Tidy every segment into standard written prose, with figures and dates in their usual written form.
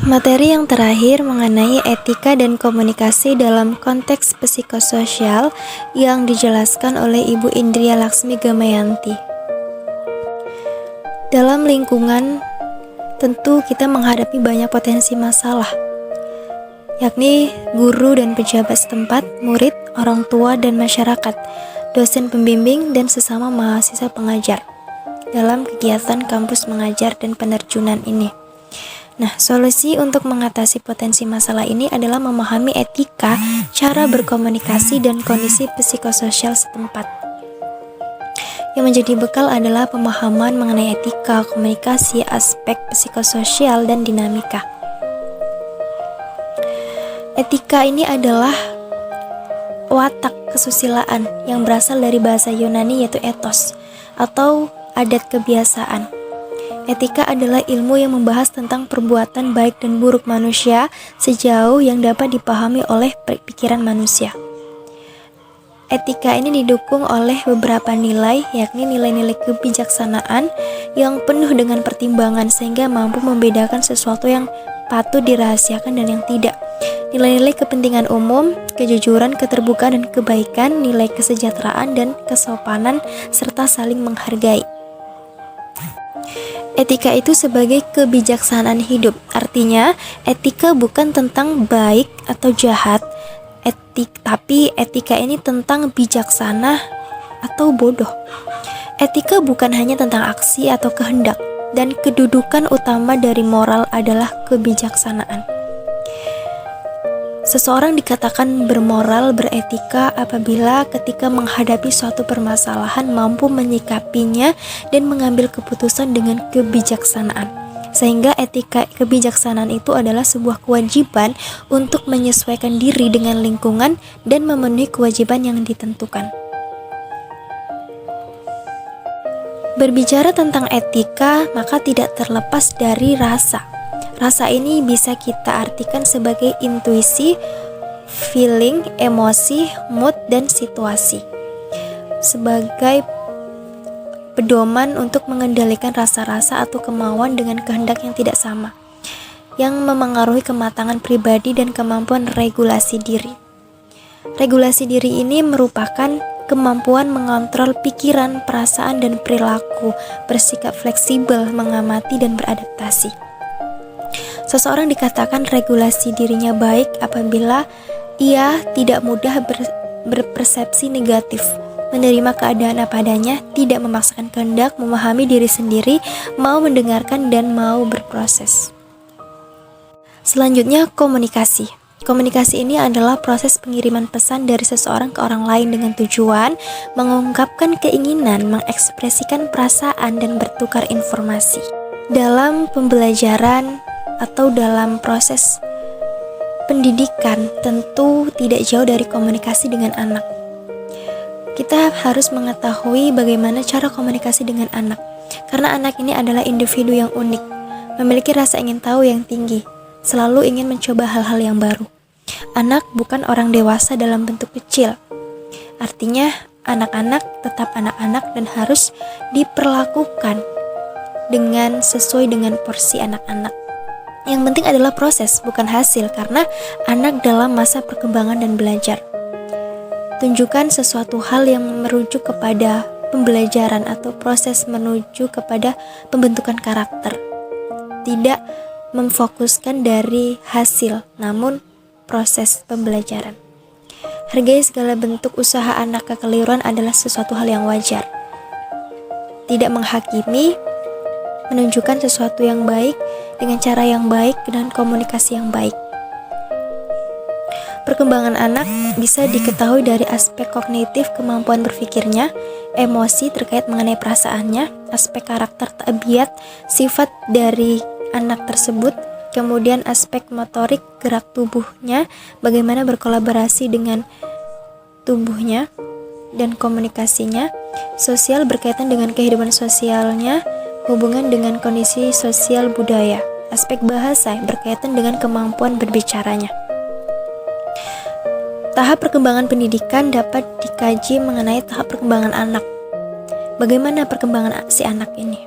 Materi yang terakhir mengenai etika dan komunikasi dalam konteks psikososial yang dijelaskan oleh Ibu Indria Laksmi Gamayanti. Dalam lingkungan, tentu kita menghadapi banyak potensi masalah, yakni guru dan pejabat setempat, murid, orang tua dan masyarakat, dosen pembimbing dan sesama mahasiswa pengajar dalam kegiatan kampus mengajar dan penerjunan ini. Nah, solusi untuk mengatasi potensi masalah ini adalah memahami etika, cara berkomunikasi, dan kondisi psikososial setempat. Yang menjadi bekal adalah pemahaman mengenai etika, komunikasi, aspek psikososial, dan dinamika. Etika ini adalah watak kesusilaan yang berasal dari bahasa Yunani yaitu ethos atau adat kebiasaan. Etika adalah ilmu yang membahas tentang perbuatan baik dan buruk manusia sejauh yang dapat dipahami oleh pikiran manusia. Etika ini didukung oleh beberapa nilai, yakni nilai-nilai kebijaksanaan yang penuh dengan pertimbangan sehingga mampu membedakan sesuatu yang patut dirahasiakan dan yang tidak. Nilai-nilai kepentingan umum, kejujuran, keterbukaan, dan kebaikan, nilai kesejahteraan dan kesopanan, serta saling menghargai. Etika itu sebagai kebijaksanaan hidup. Artinya, etika bukan tentang baik atau jahat, tapi etika ini tentang bijaksana atau bodoh. Etika bukan hanya tentang aksi atau kehendak, dan kedudukan utama dari moral adalah kebijaksanaan. Seseorang dikatakan bermoral, beretika apabila ketika menghadapi suatu permasalahan mampu menyikapinya dan mengambil keputusan dengan kebijaksanaan. Sehingga etika kebijaksanaan itu adalah sebuah kewajiban untuk menyesuaikan diri dengan lingkungan dan memenuhi kewajiban yang ditentukan. Berbicara tentang etika, maka tidak terlepas dari rasa. Rasa ini bisa kita artikan sebagai intuisi, feeling, emosi, mood, dan situasi. Sebagai pedoman untuk mengendalikan rasa-rasa atau kemauan dengan kehendak yang tidak sama, yang memengaruhi kematangan pribadi dan kemampuan regulasi diri. Regulasi diri ini merupakan kemampuan mengontrol pikiran, perasaan, dan perilaku, bersikap fleksibel, mengamati, dan beradaptasi. Seseorang dikatakan regulasi dirinya baik apabila ia tidak mudah berpersepsi negatif, menerima keadaan apa adanya, tidak memaksakan kehendak, memahami diri sendiri, mau mendengarkan dan mau berproses. Selanjutnya, komunikasi. Komunikasi ini adalah proses pengiriman pesan dari seseorang ke orang lain dengan tujuan mengungkapkan keinginan, mengekspresikan perasaan, dan bertukar informasi. Dalam pembelajaran atau dalam proses pendidikan tentu tidak jauh dari komunikasi dengan anak. Kita harus mengetahui bagaimana cara komunikasi dengan anak, karena anak ini adalah individu yang unik, memiliki rasa ingin tahu yang tinggi, selalu ingin mencoba hal-hal yang baru. Anak bukan orang dewasa dalam bentuk kecil. Artinya, anak-anak tetap anak-anak dan harus diperlakukan dengan sesuai dengan porsi anak-anak. Yang penting adalah proses, bukan hasil, karena anak dalam masa perkembangan dan belajar. Tunjukkan sesuatu hal yang merujuk kepada pembelajaran atau proses menuju kepada pembentukan karakter. Tidak memfokuskan dari hasil, namun proses pembelajaran. Hargai segala bentuk usaha anak, kekeliruan adalah sesuatu hal yang wajar. Tidak menghakimi, menunjukkan sesuatu yang baik dengan cara yang baik dan komunikasi yang baik. Perkembangan anak bisa diketahui dari aspek kognitif, kemampuan berpikirnya, emosi terkait mengenai perasaannya, aspek karakter, tabiat, sifat dari anak tersebut, kemudian aspek motorik, gerak tubuhnya, bagaimana berkolaborasi dengan tubuhnya dan komunikasinya, sosial berkaitan dengan kehidupan sosialnya, hubungan dengan kondisi sosial budaya, aspek bahasa berkaitan dengan kemampuan berbicaranya. Tahap perkembangan pendidikan dapat dikaji mengenai tahap perkembangan anak. Bagaimana perkembangan si anak ini?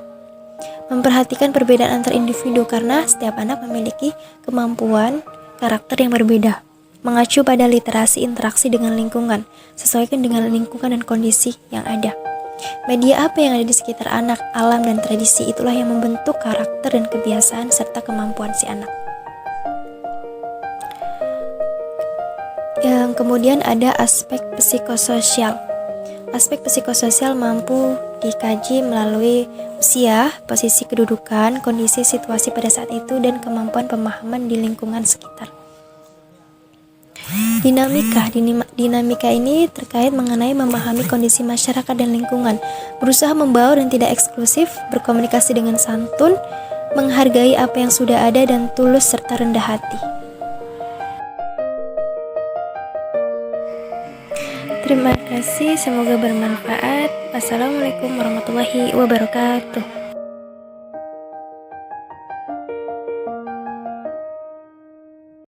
Memperhatikan perbedaan antar individu karena setiap anak memiliki kemampuan karakter yang berbeda. Mengacu pada literasi interaksi dengan lingkungan, sesuaikan dengan lingkungan dan kondisi yang ada. Media apa yang ada di sekitar anak, alam dan tradisi itulah yang membentuk karakter dan kebiasaan serta kemampuan si anak. Yang kemudian ada aspek psikososial. Aspek psikososial mampu dikaji melalui usia, posisi kedudukan, kondisi situasi pada saat itu, dan kemampuan pemahaman di lingkungan sekitar. Dinamika ini terkait mengenai memahami kondisi masyarakat dan lingkungan, berusaha membaur dan tidak eksklusif, berkomunikasi dengan santun, menghargai apa yang sudah ada dan tulus serta rendah hati. Terima kasih, semoga bermanfaat. Wassalamualaikum warahmatullahi wabarakatuh.